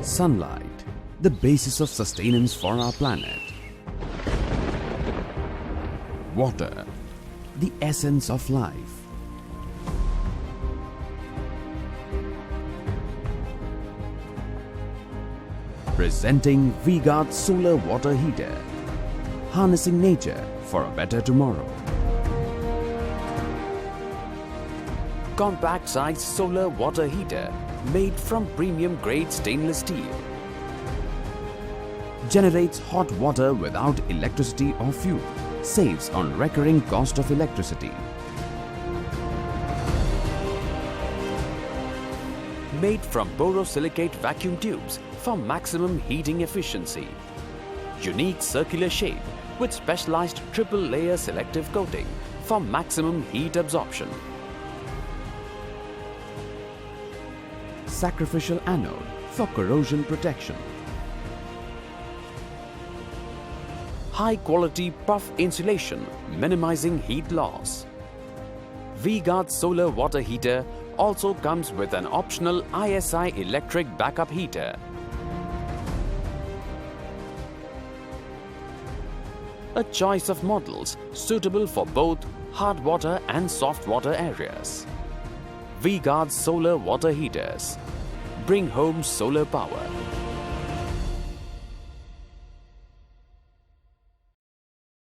Sunlight, the basis of sustenance for our planet. Water, the essence of life. Presenting V-Guard Solar Water Heater, harnessing nature for a better tomorrow. Compact size solar water heater made from premium grade stainless steel. Generates hot water without electricity or fuel. Saves on recurring cost of electricity. Made from borosilicate vacuum tubes for maximum heating efficiency. Unique circular shape with specialized triple layer selective coating for maximum heat absorption. Sacrificial anode for corrosion protection. High quality puff insulation minimizing heat loss. V-Guard Solar Water Heater also comes with an optional ISI electric backup heater. A choice of models suitable for both hard water and soft water areas. V-Guard Solar Water Heaters. Bring home solar power.